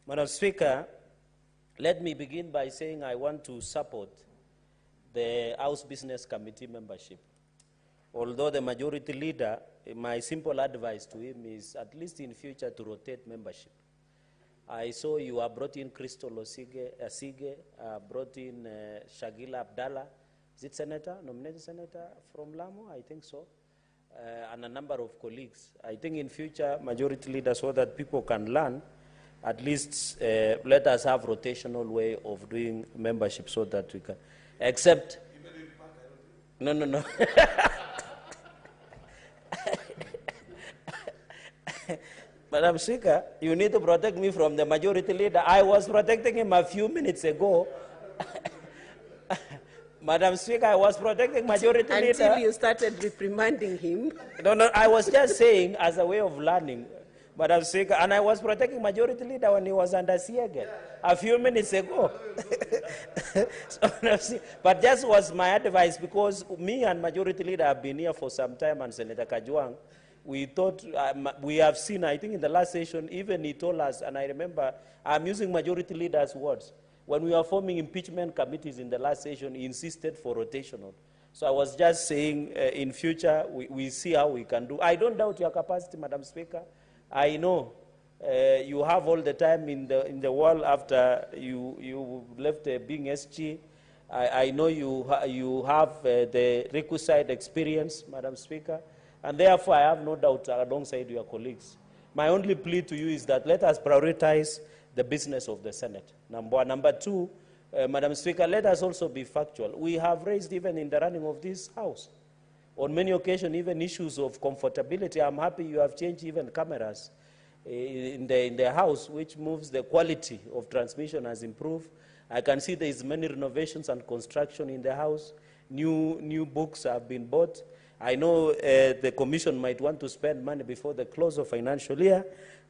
Madam Speaker, let me begin by saying I want to support the House Business Committee membership. Although the majority leader, my simple advice to him is at least in future to rotate membership. I saw you have brought in Crystal Asige, brought in Shagila Abdallah. Is it senator, nominated senator from Lamu? I think so. And a number of colleagues. I think in future, majority leader, so that people can learn, at least let us have rotational way of doing membership so that we can, except, no. Madam Speaker, you need to protect me from the majority leader. I was protecting him a few minutes ago. Madam Speaker, I was protecting majority leader. Until you started reprimanding him. No, I was just saying as a way of learning, Madam Speaker, and I was protecting majority leader when he was under Siege a few minutes ago. But that was my advice, because me and majority leader have been here for some time, and Senator Kajwang, we thought, we have seen, I think in the last session, even he told us, and I remember, I'm using majority leader's words. When we were forming impeachment committees in the last session, he insisted for rotational. So I was just saying, in future, we see how we can do. I don't doubt your capacity, Madam Speaker. I know you have all the time in the world after you left being SG. I know you have the requisite experience, Madam Speaker. And therefore, I have no doubt alongside your colleagues. My only plea to you is that let us prioritize the business of the Senate, number one. Number two, Madam Speaker, let us also be factual. We have raised, even in the running of this House, on many occasions, even issues of comfortability. I'm happy you have changed even cameras in the House, which moves the quality of transmission has improved. I can see there is many renovations and construction in the House. New books have been bought. I know the Commission might want to spend money before the close of financial year,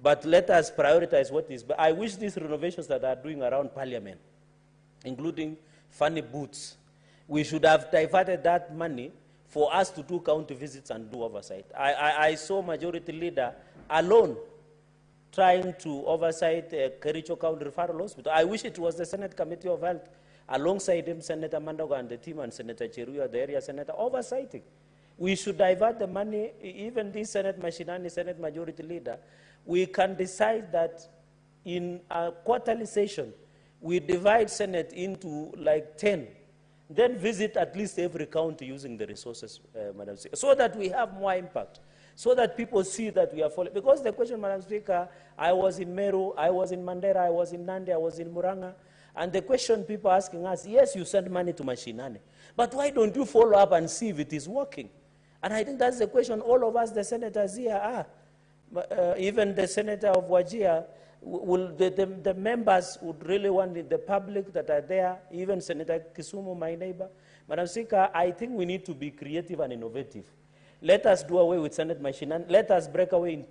but let us prioritize what is. But I wish these renovations that are doing around Parliament, including funny booths, we should have diverted that money for us to do county visits and do oversight. I saw majority leader alone trying to oversight Kericho County Referral Hospital. I wish it was the Senate Committee of Health, alongside him, Senator Mandoga and the team, and Senator Cherargei, the area senator, oversighting. We should divert the money, even this Senate Mashinani, Senate Majority Leader. We can decide that in a quarterly session, we divide Senate into like 10, then visit at least every county using the resources, Madam Speaker, so that we have more impact, so that people see that we are following. Because the question, Madam Speaker, I was in Meru, I was in Mandera, I was in Nandi, I was in Muranga, and the question people are asking us, yes, you send money to Mashinani, but why don't you follow up and see if it is working? And I think that's the question all of us, the senators here, are. Even the senator of Wajir, the members would really want the public that are there, even Senator Kisumu, my neighbor. Madam Speaker, I think we need to be creative and innovative. Let us do away with Senate machine, and let us break away in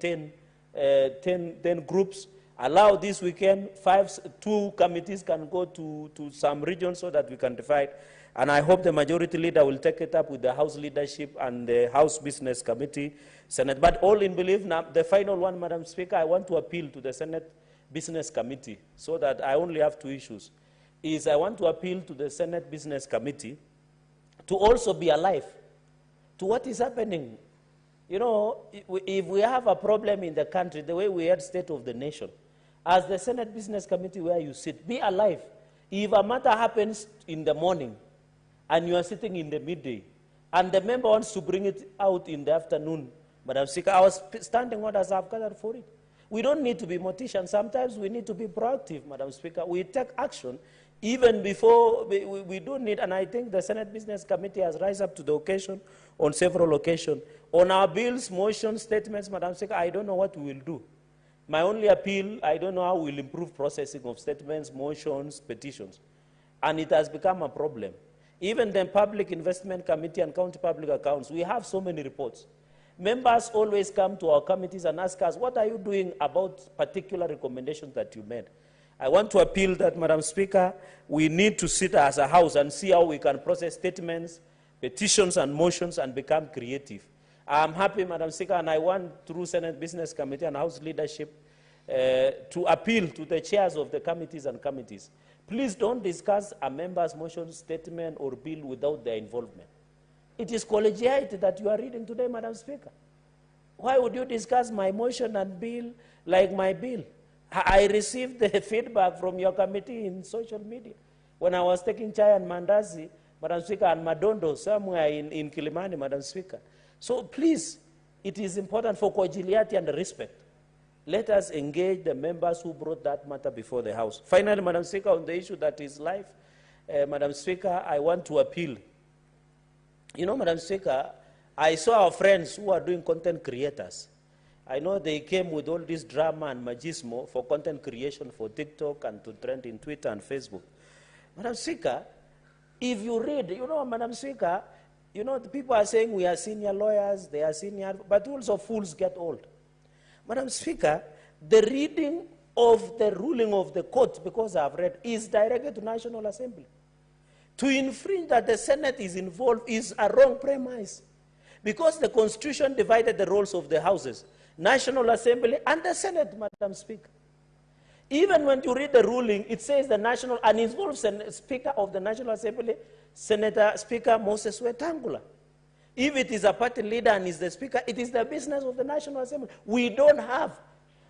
10 groups. Allow this weekend, 2 committees can go to some regions so that we can divide. And I hope the majority leader will take it up with the House leadership and the House Business Committee, Senate. But all in belief, now, the final one, Madam Speaker, I want to appeal to the Senate Business Committee, so that I only have 2 issues. I want to appeal to the Senate Business Committee to also be alive to what is happening. You know, if we have a problem in the country, the way we had State of the Nation, as the Senate Business Committee where you sit, be alive. If a matter happens in the morning, and you are sitting in the midday, and the member wants to bring it out in the afternoon, Madam Speaker, our standing orders have gathered for it. We don't need to be morticians. Sometimes we need to be proactive, Madam Speaker. We take action even before we do need, and I think the Senate Business Committee has risen up to the occasion on several occasions. On our bills, motions, statements, Madam Speaker, I don't know what we will do. My only appeal, I don't know how we'll improve processing of statements, motions, petitions. And it has become a problem. Even the Public Investment Committee and County Public Accounts, we have so many reports. Members always come to our committees and ask us, what are you doing about particular recommendations that you made? I want to appeal that, Madam Speaker, we need to sit as a House and see how we can process statements, petitions, and motions and become creative. I'm happy, Madam Speaker, and I want, through Senate Business Committee and House leadership, to appeal to the chairs of the committees and committees. Please don't discuss a member's motion, statement, or bill without their involvement. It is collegiality that you are reading today, Madam Speaker. Why would you discuss my motion and bill like my bill? I received the feedback from your committee in social media when I was taking chai and mandazi, Madam Speaker, and Madondo somewhere in Kilimani, Madam Speaker. So please, it is important for collegiality and respect. Let us engage the members who brought that matter before the House. Finally, Madam Speaker, on the issue that is life, Madam Speaker, I want to appeal. You know, Madam Speaker, I saw our friends who are doing content creators. I know they came with all this drama and machismo for content creation for TikTok and to trend in Twitter and Facebook. Madam Speaker, if you read, you know, Madam Speaker, you know, the people are saying we are senior lawyers, they are senior, but also fools get old. Madam Speaker, the reading of the ruling of the court, because I've read, is directed to National Assembly. To infringe that the Senate is involved is a wrong premise. Because the Constitution divided the roles of the houses, National Assembly and the Senate, Madam Speaker. Even when you read the ruling, it says the National, and involves the Speaker of the National Assembly, Senator Speaker Moses Wetangula. If it is a party leader and is the Speaker, it is the business of the National Assembly. We don't have.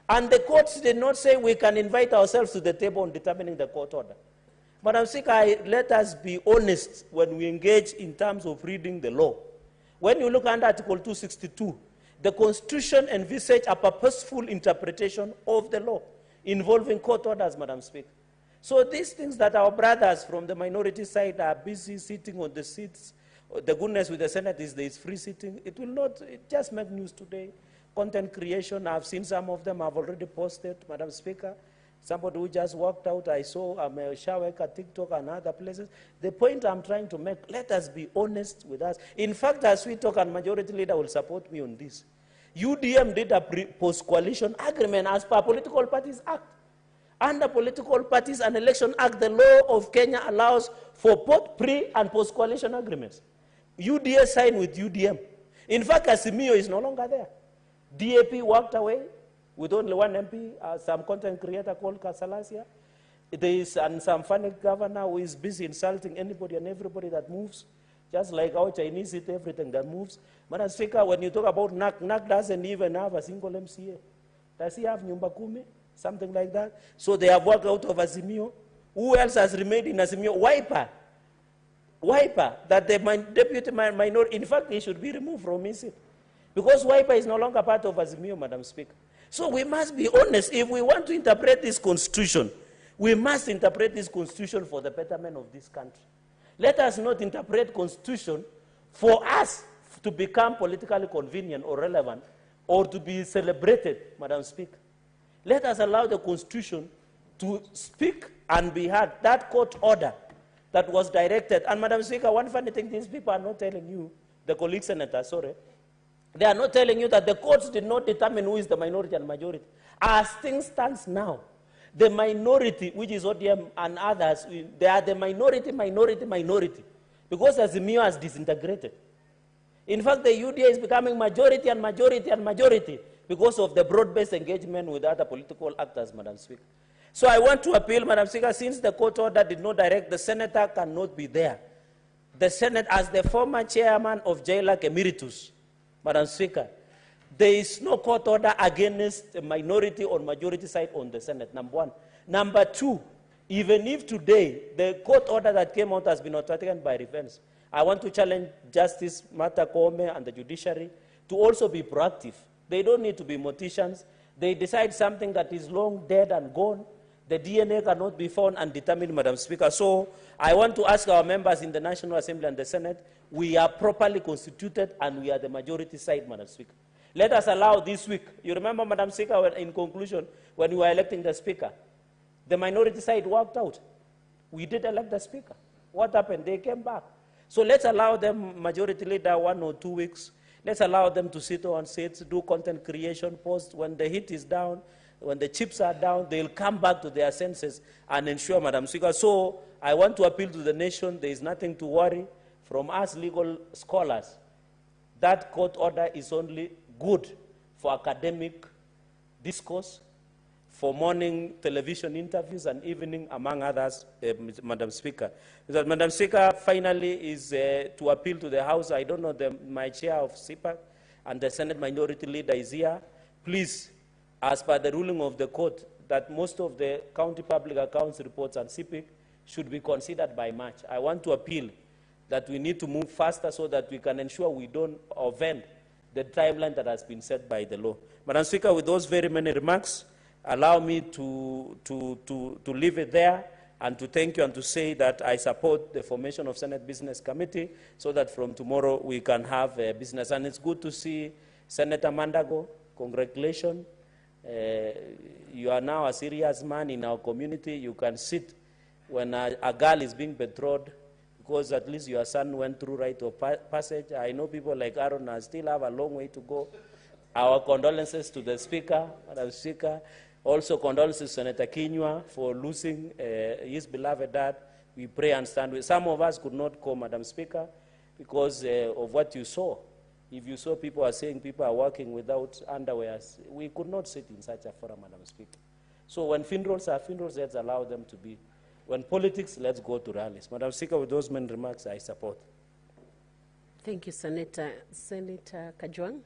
And the courts did not say we can invite ourselves to the table on determining the court order. Madam Speaker, let us be honest when we engage in terms of reading the law. When you look under Article 262, the Constitution envisages a purposeful interpretation of the law involving court orders, Madam Speaker. So these things that our brothers from the minority side are busy sitting on the seats, the goodness with the Senate is there is free sitting. It will not, it just make news today. Content creation, I've seen some of them, I've already posted, Madam Speaker. Somebody who just walked out, I saw Shaweka, TikTok, and other places. The point I'm trying to make, let us be honest with us. In fact, as we talk, and Majority Leader will support me on this, UDM did a post-coalition agreement as per Political Parties Act. Under Political Parties and Election Act, the law of Kenya allows for both pre- and post-coalition agreements. UDA signed with UDM. In fact, Azimio is no longer there. DAP walked away with only one MP, some content creator called Kasalasia. There is some funny governor who is busy insulting anybody and everybody that moves, just like our Chinese eat everything that moves. Madam Speaker, when you talk about NAC doesn't even have a single MCA. Does he have Nyumba Kumi? Something like that. So they have worked out of Azimio. Who else has remained in Azimio? Wiper, that the deputy minority, in fact, he should be removed from his seat. Because Wiper is no longer part of Azimio, Madam Speaker. So we must be honest. If we want to interpret this Constitution, we must interpret this Constitution for the betterment of this country. Let us not interpret Constitution for us to become politically convenient or relevant or to be celebrated, Madam Speaker. Let us allow the Constitution to speak and be heard. That court order that was directed. And Madam Speaker, one funny thing these people are not telling you, the colleague senator, sorry, they are not telling you that the courts did not determine who is the minority and majority. As things stands now, the minority, which is ODM and others, they are the minority. Because Azimio has disintegrated. In fact, the UDA is becoming majority because of the broad-based engagement with other political actors, Madam Speaker. So I want to appeal, Madam Speaker, since the court order did not direct, the senator cannot be there. The Senate, as the former chairman of JLAC Emeritus, Madam Speaker, there is no court order against a minority or majority side on the Senate, number one. Number two, even if today the court order that came out has been authenticated by reference, I want to challenge Justice Martha Koome and the judiciary to also be proactive. They don't need to be morticians. They decide something that is long dead and gone. The DNA cannot be found and determined, Madam Speaker. So I want to ask our members in the National Assembly and the Senate, we are properly constituted and we are the majority side, Madam Speaker. Let us allow this week. You remember, Madam Speaker, in conclusion, when we were electing the Speaker, the minority side walked out. We did elect the Speaker. What happened? They came back. So let's allow them, Majority Leader, 1 or 2 weeks. Let's allow them to sit on seats, do content creation, post. When the heat is down, when the chips are down, they'll come back to their senses and ensure, Madam Speaker. So I want to appeal to the nation. There is nothing to worry from us legal scholars. That court order is only good for academic discourse, for morning television interviews and evening, among others, Madam Speaker. That, Madam Speaker, finally is to appeal to the House. I don't know, my chair of CPAC and the Senate Minority Leader is here. Please, as per the ruling of the court, that most of the county public accounts reports and CPIC should be considered by March. I want to appeal that we need to move faster so that we can ensure we don't offend the timeline that has been set by the law. Madam Speaker, with those very many remarks, allow me to leave it there and to thank you and to say that I support the formation of Senate Business Committee so that from tomorrow we can have business. And it's good to see Senator Mandago. Congratulations. You are now a serious man in our community. You can sit when a girl is being betrothed, because at least your son went through rite of passage. I know people like Aaron still have a long way to go. Our condolences to the Speaker, Madam Speaker. Also condolences to Senator Kinyua for losing his beloved dad. We pray and stand with. Some of us could not come, Madam Speaker, because of what you saw. If you saw people are saying people are working without underwears, we could not sit in such a forum, Madam Speaker. So when funerals are funerals, let's allow them to be. When politics, let's go to rallies. Madam Speaker, with those many remarks, I support. Thank you, Senator. Senator Kajwang.